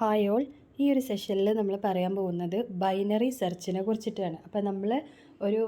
Hi all. ഈ ഒരു സെഷനിൽ നമ്മൾ പറയാൻ പോകുന്നത് ബൈനറി സെർച്ചിനെ കുറിച്ചിട്ടാണ്. അപ്പോൾ നമ്മൾ ഒരു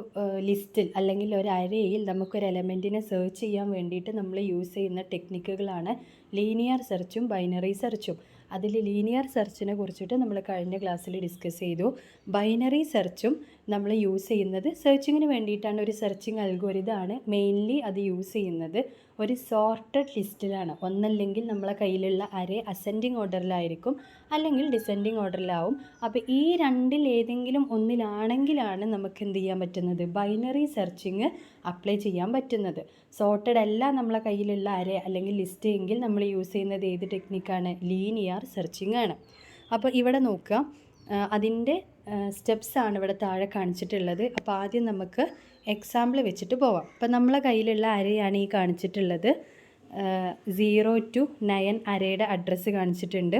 ലിസ്റ്റിൽ അല്ലെങ്കിൽ ഒരു അരയിൽ നമുക്കൊരു എലമെൻറ്റിനെ സെർച്ച് ചെയ്യാൻ വേണ്ടിയിട്ട് നമ്മൾ യൂസ് ചെയ്യുന്ന ടെക്നിക്കുകളാണ് ലീനിയർ സെർച്ചും ബൈനറി സെർച്ചും. അതിൽ ലീനിയർ സെർച്ചിനെ കുറിച്ചിട്ട് നമ്മൾ കഴിഞ്ഞ ക്ലാസ്സിൽ ഡിസ്കസ് ചെയ്തു. ബൈനറി സെർച്ചും നമ്മൾ യൂസ് ചെയ്യുന്നത് സെർച്ചിങ്ങിന് വേണ്ടിയിട്ടാണ്. ഒരു സെർച്ചിങ് അൽഗോരിതമാണ് മെയിൻലി അത് യൂസ് ചെയ്യുന്നത്. ഒരു സോർട്ടഡ് ലിസ്റ്റിലാണ്. ഒന്നല്ലെങ്കിൽ നമ്മളെ കയ്യിലുള്ള അരേ അസെൻഡിങ് ഓർഡറിലായിരിക്കും, അല്ലെങ്കിൽ ഡിസെൻഡിങ് ഓർഡറിലാവും. അപ്പോൾ ഈ രണ്ടിൽ ഏതെങ്കിലും ഒന്നിലാണെങ്കിലാണ് നമുക്ക് എന്ത് ചെയ്യാൻ പറ്റുന്നത്, ബൈനറി സെർച്ചിങ് അപ്ലൈ ചെയ്യാൻ പറ്റുന്നത്. സോർട്ടഡ് അല്ല നമ്മളെ കയ്യിലുള്ള അരേ അല്ലെങ്കിൽ ലിസ്റ്റ് എങ്കിൽ നമ്മൾ യൂസ് ചെയ്യുന്നത് ഏത് ടെക്നിക്കാണ്? ലീനിയർ സെർച്ചിങ് ആണ്. അപ്പോൾ ഇവിടെ നോക്കുക, അതിൻ്റെ സ്റ്റെപ്സാണ് ഇവിടെ താഴെ കാണിച്ചിട്ടുള്ളത്. അപ്പോൾ ആദ്യം നമുക്ക് എക്സാമ്പിൾ വെച്ചിട്ട് പോവാം. അപ്പോൾ നമ്മളെ കയ്യിലുള്ള അരയാണ് ഈ കാണിച്ചിട്ടുള്ളത്. 0 to 9 അരയുടെ അഡ്രസ്സ് കാണിച്ചിട്ടുണ്ട്.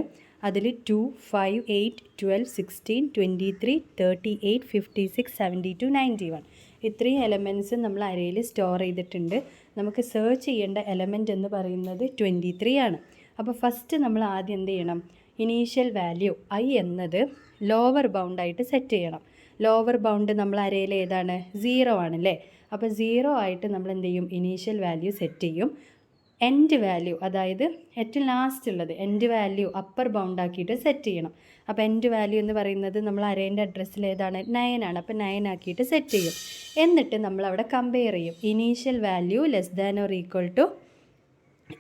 അതിൽ 2, 5, 8, 12, 16, 23, 38, 56, 72, 91 ഇത്രയും എലമെൻറ്റ്സ് നമ്മൾ അരയിൽ സ്റ്റോർ ചെയ്തിട്ടുണ്ട്. നമുക്ക് സെർച്ച് ചെയ്യേണ്ട എലമെൻറ്റ് എന്ന് പറയുന്നത് 23 ആണ്. അപ്പോൾ ഫസ്റ്റ് നമ്മൾ ആദ്യം എന്ത് ചെയ്യണം? ഇനീഷ്യൽ വാല്യൂ I എന്നത് ലോവർ ബൗണ്ടായിട്ട് സെറ്റ് ചെയ്യണം. ലോവർ ബൗണ്ട് നമ്മൾ അരയിൽ ഏതാണ്? 0 ആണല്ലേ. അപ്പോൾ 0 ആയിട്ട് നമ്മൾ എന്ത് ചെയ്യും? ഇനീഷ്യൽ വാല്യൂ സെറ്റ് ചെയ്യും. എൻഡ് വാല്യൂ, അതായത് ഏറ്റവും ലാസ്റ്റ് ഉള്ളത് എൻഡ് വാല്യൂ അപ്പർ ബൗണ്ട് ആക്കിയിട്ട് സെറ്റ് ചെയ്യണം. അപ്പോൾ എൻഡ് വാല്യൂ എന്ന് പറയുന്നത് നമ്മൾ അരേൻ്റെ അഡ്രസ്സിൽ ഏതാണ്? 9 ആണ്. അപ്പോൾ 9 ആക്കിയിട്ട് സെറ്റ് ചെയ്യും. എന്നിട്ട് നമ്മൾ അവിടെ കമ്പയർ ചെയ്യും. Initial value less than or equal to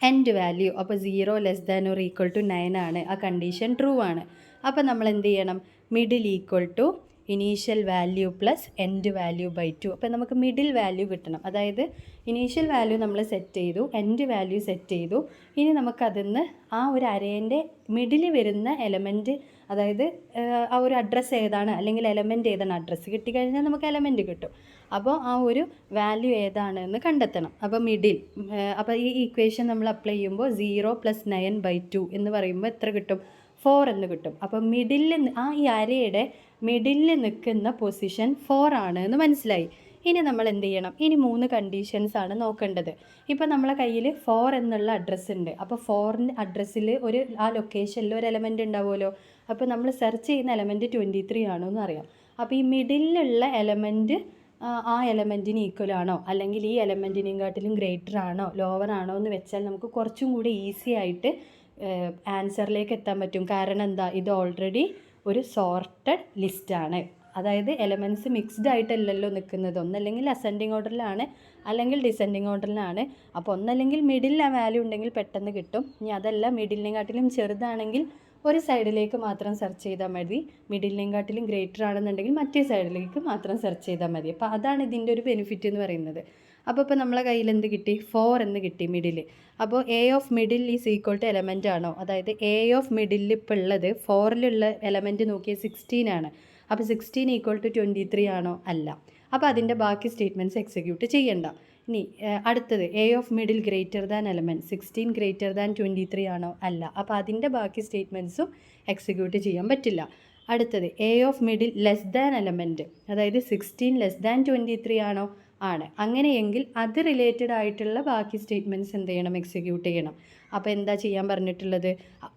end value. അപ്പോൾ 0 less than or equal to 9 ആണ്. ആ കണ്ടീഷൻ ട്രൂ ആണ്. അപ്പോൾ നമ്മൾ എന്ത് ചെയ്യണം? Middle equal to initial value plus end value by 2. അപ്പോൾ നമുക്ക് മിഡിൽ വാല്യൂ കിട്ടണം. അതായത് ഇനീഷ്യൽ വാല്യൂ നമ്മൾ സെറ്റ് ചെയ്തു, എൻഡ് വാല്യൂ സെറ്റ് ചെയ്തു. ഇനി നമുക്കതിന്ന് ആ ഒരു അരേൻ്റെ മിഡിൽ വരുന്ന എലമെൻറ്റ്, അതായത് ആ ഒരു അഡ്രസ്സ് ഏതാണ് അല്ലെങ്കിൽ എലമെൻറ്റ് ഏതാണ്, അഡ്രസ്സ് കിട്ടിക്കഴിഞ്ഞാൽ നമുക്ക് എലമെൻറ്റ് കിട്ടും. അപ്പോൾ ആ ഒരു വാല്യൂ ഏതാണെന്ന് കണ്ടെത്തണം. അപ്പോൾ മിഡിൽ, അപ്പോൾ ഈ ഇക്വേഷൻ നമ്മൾ അപ്ലൈ ചെയ്യുമ്പോൾ 0 + 9/2 എന്ന് പറയുമ്പോൾ എത്ര കിട്ടും? 4 എന്ന് കിട്ടും. അപ്പോൾ മിഡിലിൽ, ഈ അരയുടെ മിഡിലിൽ നിൽക്കുന്ന പൊസിഷൻ 4 ആണ് എന്ന് മനസ്സിലായി. ഇനി നമ്മൾ എന്ത് ചെയ്യണം? ഇനി 3 കണ്ടീഷൻസ് ആണ് നോക്കേണ്ടത്. ഇപ്പോൾ നമ്മളെ കയ്യിൽ 4 എന്നുള്ള അഡ്രസ്സ് ഉണ്ട്. അപ്പോൾ 4ൻ്റെ അഡ്രസ്സിൽ ആ ലൊക്കേഷനിൽ ഒരു എലമെൻറ്റ് ഉണ്ടാവുമല്ലോ. അപ്പോൾ നമ്മൾ സെർച്ച് ചെയ്യുന്ന എലമെൻറ്റ് 23 ആണോ എന്ന് അറിയാം. അപ്പോൾ ഈ മിഡിലുള്ള എലമെൻറ്റ് ആ എലമെൻറ്റിന് ഈക്വൽ ആണോ, അല്ലെങ്കിൽ ഈ എലമെൻറ്റിനെയും കാട്ടിലും ഗ്രേറ്റർ ആണോ ലോവർ ആണോ എന്ന് വെച്ചാൽ നമുക്ക് കുറച്ചും കൂടി ഈസി ആയിട്ട് ആൻസറിലേക്ക് എത്താൻ പറ്റും. കാരണം എന്താ? ഇത് ഓൾറെഡി ഒരു സോർട്ടഡ് ലിസ്റ്റാണ്. അതായത് എലമെൻറ്റ്സ് മിക്സ്ഡ് ആയിട്ടല്ലല്ലോ നിൽക്കുന്നത്. ഒന്നല്ലെങ്കിൽ അസെൻഡിങ് ഓർഡറിലാണ്, അല്ലെങ്കിൽ ഡിസെൻഡിങ് ഓർഡറിലാണ്. അപ്പോൾ ഒന്നല്ലെങ്കിൽ മിഡിൽ ആ വാല്യൂ ഉണ്ടെങ്കിൽ പെട്ടെന്ന് കിട്ടും. ഇനി അതല്ല, മിഡിലിനെക്കാട്ടിലും ചെറുതാണെങ്കിൽ ഒരു സൈഡിലേക്ക് മാത്രം സെർച്ച് ചെയ്താൽ മതി. മിഡിലിനെക്കാട്ടിലും ഗ്രേറ്റർ ആണെന്നുണ്ടെങ്കിൽ മറ്റേ സൈഡിലേക്ക് മാത്രം സെർച്ച് ചെയ്താൽ മതി. അപ്പോൾ അതാണ് ഇതിൻ്റെ ഒരു ബെനിഫിറ്റ് എന്ന് പറയുന്നത്. അപ്പോൾ ഇപ്പോൾ നമ്മളെ കയ്യിൽ എന്ത് കിട്ടി? 4 എന്ന് കിട്ടി മിഡിൽ. അപ്പോൾ A of middle is equal to element ആണോ? അതായത് എ ഓഫ് മിഡിൽ ഇപ്പോൾ ഉള്ളത് 4ലുള്ള എലമെൻറ്റ് നോക്കിയാൽ 16 ആണ്. അപ്പോൾ 16 ഈക്വൽ ടു 23 ആണോ? അല്ല. അപ്പോൾ അതിൻ്റെ ബാക്കി സ്റ്റേറ്റ്മെൻറ്റ്സ് എക്സിക്യൂട്ട് ചെയ്യണ്ട. ഇനി അടുത്തത് A of middle greater than element 16 greater than 23 ആണോ? അല്ല. അപ്പോൾ അതിൻ്റെ ബാക്കി സ്റ്റേറ്റ്മെൻറ്റ്സും എക്സിക്യൂട്ട് ചെയ്യാൻ പറ്റില്ല. അടുത്തത് A of middle less than element, അതായത് 16 ലെസ് ദാൻ 23 ആണോ? ആണ്. അങ്ങനെയെങ്കിൽ അത് റിലേറ്റഡ് ആയിട്ടുള്ള ബാക്കി സ്റ്റേറ്റ്മെൻറ്റ്സ് എന്ത് ചെയ്യണം? എക്സിക്യൂട്ട് ചെയ്യണം. അപ്പോൾ എന്താ ചെയ്യാൻ പറഞ്ഞിട്ടുള്ളത്?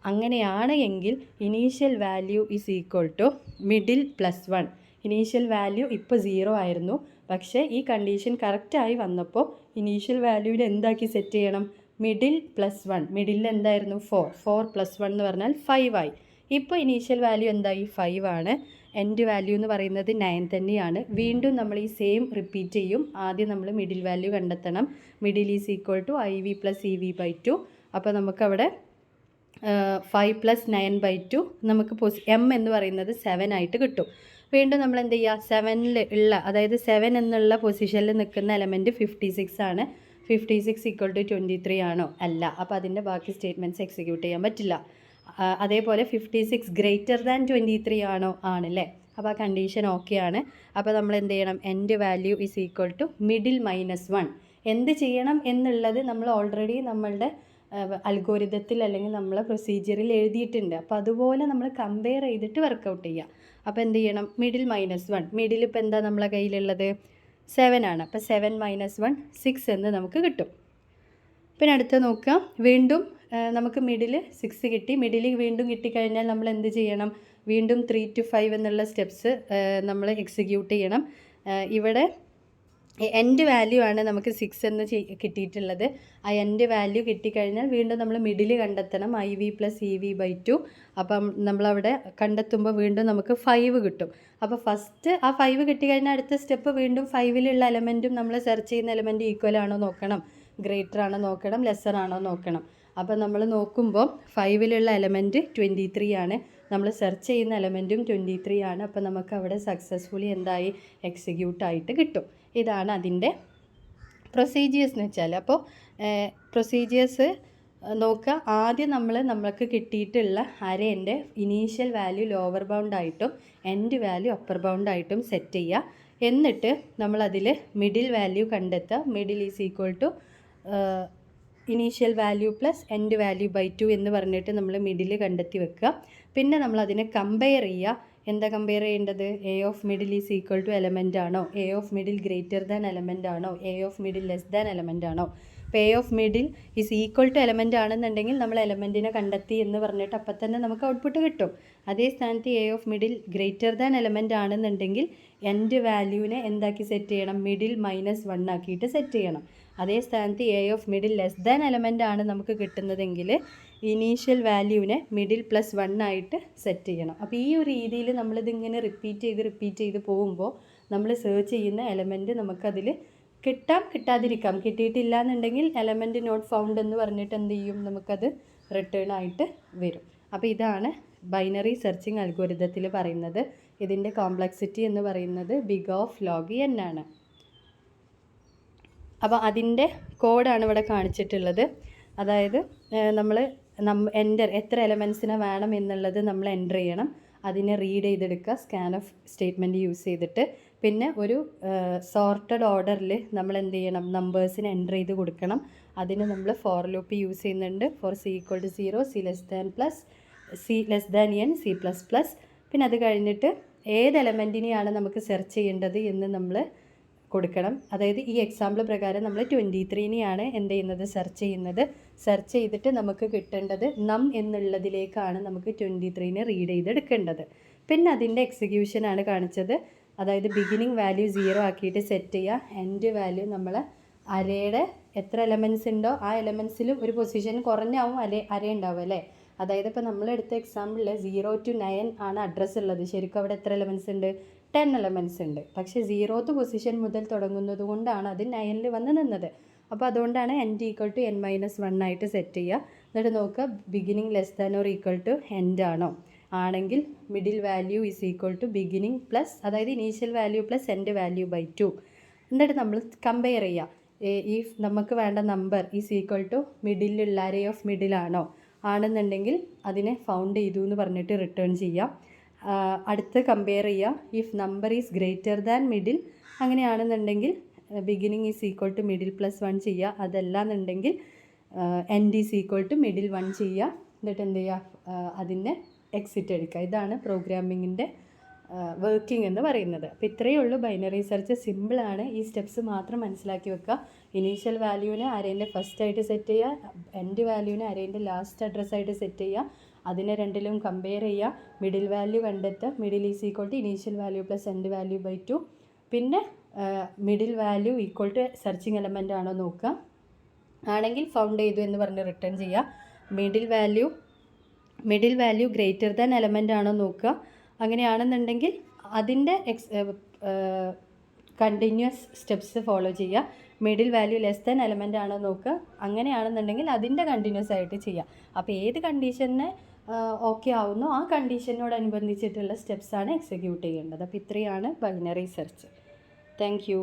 അങ്ങനെയാണ് എങ്കിൽ initial value is equal to middle plus 1. Initial value ഇപ്പോൾ 0 ആയിരുന്നു, പക്ഷേ ഈ കണ്ടീഷൻ കറക്റ്റായി വന്നപ്പോൾ ഇനീഷ്യൽ വാല്യൂവിൽ എന്താക്കി സെറ്റ് ചെയ്യണം? Middle plus 1. മിഡിൽ എന്തായിരുന്നു? 4 + 1 എന്ന് പറഞ്ഞാൽ 5 ആയി. ഇപ്പോൾ ഇനീഷ്യൽ വാല്യൂ എന്തായി? 5 ആണ്. എൻഡ് വാല്യൂ എന്ന് പറയുന്നത് 9 തന്നെയാണ്. വീണ്ടും നമ്മൾ ഈ സെയിം റിപ്പീറ്റ് ചെയ്യും. ആദ്യം നമ്മൾ മിഡിൽ വാല്യൂ കണ്ടെത്തണം. Middle is equal to IV + EV/2. അപ്പോൾ നമുക്കവിടെ 5 + 9/2 നമുക്ക് M എന്ന് പറയുന്നത് 7 ആയിട്ട് കിട്ടും. വീണ്ടും നമ്മൾ എന്ത് ചെയ്യുക? 7ൽ ഉള്ള, അതായത് 7 എന്നുള്ള പൊസിഷനിൽ നിൽക്കുന്ന എലമെൻറ്റ് 56 ആണ്. 56 ഈക്വൽ ടു 23 ആണോ? അല്ല. അപ്പോൾ അതിൻ്റെ ബാക്കി സ്റ്റേറ്റ്മെൻറ്റ്സ് എക്സിക്യൂട്ട് ചെയ്യാൻ പറ്റില്ല. അതേപോലെ 56 ഗ്രേറ്റർ ദാൻ 23 ആണോ? ആണല്ലേ. അപ്പോൾ ആ കണ്ടീഷൻ ഓക്കെ ആണ്. അപ്പോൾ നമ്മൾ എന്ത് ചെയ്യണം? End value is equal to middle -1. എന്ത് ചെയ്യണം എന്നുള്ളത് നമ്മൾ ഓൾറെഡി നമ്മളുടെ അൽഗോരിതത്തിൽ അല്ലെങ്കിൽ നമ്മളെ പ്രൊസീജിയറിൽ എഴുതിയിട്ടുണ്ട്. അപ്പോൾ അതുപോലെ നമ്മൾ കമ്പയർ ചെയ്തിട്ട് വർക്കൗട്ട് ചെയ്യുക. അപ്പോൾ എന്ത് ചെയ്യണം? മിഡിൽ -1. മിഡിൽ ഇപ്പോൾ എന്താ നമ്മളെ കയ്യിലുള്ളത്? 7 ആണ്. അപ്പോൾ 7 - 1 6 എന്ന് നമുക്ക് കിട്ടും. പിന്നെ അടുത്ത് നോക്കുക, വീണ്ടും നമുക്ക് മിഡിൽ 6 കിട്ടി. മിഡിൽ വീണ്ടും കിട്ടിക്കഴിഞ്ഞാൽ നമ്മൾ എന്ത് ചെയ്യണം? വീണ്ടും 3 to 5 എന്നുള്ള സ്റ്റെപ്സ് നമ്മൾ എക്സിക്യൂട്ട് ചെയ്യണം. ഇവിടെ എൻഡ് വാല്യൂ ആണ് നമുക്ക് 6 എന്ന് കിട്ടിയിട്ടുള്ളത്. ആ എൻഡ് വാല്യൂ കിട്ടിക്കഴിഞ്ഞാൽ വീണ്ടും നമ്മൾ മിഡിൽ കണ്ടെത്തണം, IV + EV/2. അപ്പം നമ്മളവിടെ കണ്ടെത്തുമ്പോൾ വീണ്ടും നമുക്ക് 5 കിട്ടും. അപ്പോൾ ഫസ്റ്റ് ആ 5 കിട്ടിക്കഴിഞ്ഞാൽ അടുത്ത സ്റ്റെപ്പ് വീണ്ടും 5ലുള്ള എലമെൻറ്റും നമ്മൾ സെർച്ച് ചെയ്യുന്ന എലമെൻറ്റ് ഈക്വൽ ആണോ നോക്കണം, ഗ്രേറ്റർ ആണോ നോക്കണം, ലെസ്സർ ആണോ നോക്കണം. അപ്പോൾ നമ്മൾ നോക്കുമ്പോൾ 5ലുള്ള എലമെൻറ്റ് 23 ആണ്, നമ്മൾ സെർച്ച് ചെയ്യുന്ന എലമെൻറ്റും 23 ആണ്. അപ്പോൾ നമുക്ക് അവിടെ സക്സസ്ഫുള്ളി എന്തായി? എക്സിക്യൂട്ടായിട്ട് കിട്ടും. ഇതാണ് അതിൻ്റെ പ്രൊസീജിയേഴ്സ് എന്ന് വെച്ചാൽ. അപ്പോൾ പ്രൊസീജിയേഴ്സ് നോക്കുക. ആദ്യം നമ്മൾക്ക് കിട്ടിയിട്ടുള്ള അരേൻ്റെ ഇനീഷ്യൽ വാല്യൂ ലോവർ ബൗണ്ടായിട്ടും എൻഡ് വാല്യൂ അപ്പർ ബൗണ്ടായിട്ടും സെറ്റ് ചെയ്യുക. എന്നിട്ട് നമ്മളതിൽ മിഡിൽ വാല്യൂ കണ്ടെത്തുക. Middle is equal to initial value plus end value by 2 എന്ന് പറഞ്ഞിട്ട് നമ്മൾ മിഡിൽ കണ്ടെത്തി വെക്കുക. പിന്നെ നമ്മളതിനെ കമ്പയർ ചെയ്യുക. എന്താ കമ്പയർ ചെയ്യേണ്ടത്? A of middle is equal to element ആണോ, A of middle greater than element ആണോ, A of middle less than element ആണോ. ഇപ്പോൾ A of middle is equal to element ആണെന്നുണ്ടെങ്കിൽ നമ്മൾ എലമെൻറ്റിനെ കണ്ടെത്തി എന്ന് പറഞ്ഞിട്ട് അപ്പം തന്നെ നമുക്ക് ഔട്ട്പുട്ട് കിട്ടും. അതേ സ്ഥാനത്ത് A of middle greater than element ആണെന്നുണ്ടെങ്കിൽ എൻഡ് വാല്യൂവിനെ എന്താക്കി സെറ്റ് ചെയ്യണം? മിഡിൽ -1 ആക്കിയിട്ട് സെറ്റ് ചെയ്യണം. അതേ സ്ഥാനത്ത് A of middle less than element ആണ് നമുക്ക് കിട്ടുന്നതെങ്കിൽ ഇനീഷ്യൽ വാല്യൂവിനെ മിഡിൽ +1 ആയിട്ട് സെറ്റ് ചെയ്യണം. അപ്പോൾ ഈ ഒരു രീതിയിൽ നമ്മളിതിങ്ങനെ റിപ്പീറ്റ് ചെയ്ത് പോകുമ്പോൾ നമ്മൾ സെർച്ച് ചെയ്യുന്ന എലമെൻറ്റ് നമുക്കതിൽ കിട്ടാതിരിക്കാം. കിട്ടിയിട്ടില്ല എന്നുണ്ടെങ്കിൽ എലമെൻറ്റ് നോട്ട് ഫൗണ്ട് എന്ന് പറഞ്ഞിട്ട് എന്ത് ചെയ്യും? നമുക്കത് റിട്ടേൺ ആയിട്ട് വരും. അപ്പോൾ ഇതാണ് ബൈനറി സെർച്ചിങ് അൽഗോരിതത്തിൽ പറയുന്നത്. ഇതിൻ്റെ കോംപ്ലക്സിറ്റി എന്ന് പറയുന്നത് big(log(n) ആണ്. അപ്പോൾ അതിൻ്റെ കോഡാണ് ഇവിടെ കാണിച്ചിട്ടുള്ളത്. അതായത് നമ്മൾ എത്ര എലമെൻസിനെ വേണം എന്നുള്ളത് നമ്മൾ എൻ്റർ ചെയ്യണം. അതിനെ റീഡ് ചെയ്തെടുക്കുക സ്കാൻ ഓഫ് സ്റ്റേറ്റ്മെൻറ്റ് യൂസ് ചെയ്തിട്ട്. പിന്നെ ഒരു സോർട്ടഡ് ഓർഡറിൽ നമ്മൾ എന്ത് ചെയ്യണം? നമ്പേഴ്സിനെ എൻ്റർ ചെയ്ത് കൊടുക്കണം. അതിന് നമ്മൾ ഫോർ ലൂപ്പ് യൂസ് ചെയ്യുന്നുണ്ട്. For C = 0, C<n, C++. പിന്നെ അത് കഴിഞ്ഞിട്ട് ഏത് എലമെൻറ്റിനെയാണ് നമുക്ക് സെർച്ച് ചെയ്യേണ്ടത് എന്ന് നമ്മൾ കൊടുക്കണം. അതായത് ഈ എക്സാമ്പിൾ പ്രകാരം നമ്മൾ 23നെയാണ് എന്ത് ചെയ്യുന്നത്? സെർച്ച് ചെയ്യുന്നത്. സെർച്ച് ചെയ്തിട്ട് നമുക്ക് കിട്ടേണ്ടത് നം എന്നുള്ളതിലേക്കാണ് നമുക്ക് 23നെ റീഡ് ചെയ്തെടുക്കേണ്ടത്. പിന്നെ അതിൻ്റെ എക്സിക്യൂഷനാണ് കാണിച്ചത്. അതായത് ബിഗിനിങ് വാല്യൂ 0 ആക്കിയിട്ട് സെറ്റ് ചെയ്യുക. എൻഡ് വാല്യൂ നമ്മൾ അരയുടെ എത്ര എലമെൻറ്റ്സ് ഉണ്ടോ ആ എലമെൻറ്റ്സിലും ഒരു പൊസിഷൻ കുറഞ്ഞാവും അര ഉണ്ടാവും അല്ലേ. അതായത് ഇപ്പോൾ നമ്മളെടുത്ത എക്സാമ്പിളിൽ 0 to 9 ആണ് അഡ്രസ്സ് ഉള്ളത്. ശരിക്കും അവിടെ എത്ര എലമെൻറ്റ്സ് ഉണ്ട്? 10 എലമെൻറ്റ്സ് ഉണ്ട്. പക്ഷേ 0th പൊസിഷൻ മുതൽ തുടങ്ങുന്നത് കൊണ്ടാണ് അത് 9ൽ വന്ന് നിന്നത്. അപ്പോൾ അതുകൊണ്ടാണ് n = n-1 ആയിട്ട് സെറ്റ് ചെയ്യുക. എന്നിട്ട് നോക്കുക beginning less than or equal to end ആണോ. ആണെങ്കിൽ middle value is equal to beginning plus അതായത് initial value plus end value by 2. എന്നിട്ട് നമ്മൾ കമ്പയർ ചെയ്യുക. ഈ നമുക്ക് വേണ്ട നമ്പർ ഈസ് ഈക്വൽ ടു മിഡിലുള്ള അരേ ഓഫ് മിഡിലാണോ. ആണെന്നുണ്ടെങ്കിൽ അതിനെ ഫൗണ്ട് ചെയ്തു എന്ന് പറഞ്ഞിട്ട് റിട്ടേൺ ചെയ്യാം. അടുത്ത് കമ്പയർ ചെയ്യുക. If number is greater than middle അങ്ങനെയാണെന്നുണ്ടെങ്കിൽ beginning is equal to middle +1 ചെയ്യുക. അതല്ല എന്നുണ്ടെങ്കിൽ end is equal to middle 1 ചെയ്യുക. എന്നിട്ട് എന്ത് ചെയ്യുക? അതിനെ എക്സിറ്റ് എടുക്കുക. ഇതാണ് പ്രോഗ്രാമിങ്ങിൻ്റെ വർക്കിംഗ് എന്ന് പറയുന്നത്. അപ്പോൾ ഇത്രയേ ഉള്ളൂ ബൈനറി സെർച്ച്. സിമ്പിളാണ്. ഈ സ്റ്റെപ്സ് മാത്രം മനസ്സിലാക്കി വെക്കുക. ഇനീഷ്യൽ വാല്യൂവിനെ അരേൻ്റെ ഫസ്റ്റ് ആയിട്ട് സെറ്റ് ചെയ്യുക. എൻഡ് വാല്യൂവിനെ അരേൻ്റെ ലാസ്റ്റ് അഡ്രസ്സായിട്ട് സെറ്റ് ചെയ്യുക. അതിനെ രണ്ടിലും കമ്പയർ ചെയ്യുക. മിഡിൽ വാല്യൂ കണ്ടെത്തുക. Middle is equal to initial value plus end value by 2. പിന്നെ middle value equal to searching element ആണോ നോക്കുക. ആണെങ്കിൽ ഫൗണ്ട് ചെയ്തു എന്ന് പറഞ്ഞ് റിട്ടേൺ ചെയ്യുക. Middle value greater than element ആണോ നോക്കുക. അങ്ങനെയാണെന്നുണ്ടെങ്കിൽ അതിൻ്റെ കണ്ടിന്യൂസ് സ്റ്റെപ്സ് ഫോളോ ചെയ്യുക. Middle value less than element ആണോ നോക്കുക. അങ്ങനെയാണെന്നുണ്ടെങ്കിൽ അതിൻ്റെ കണ്ടിന്യൂസ് ആയിട്ട് ചെയ്യുക. അപ്പോൾ ഏത് കണ്ടീഷനെ ഓക്കെ ആവുന്നോ ആ കണ്ടീഷനോടനുബന്ധിച്ചിട്ടുള്ള സ്റ്റെപ്സാണ് എക്സിക്യൂട്ട് ചെയ്യേണ്ടത്. അപ്പോൾ ഇത്രയാണ് ബൈനറി സെർച്ച്. Thank you.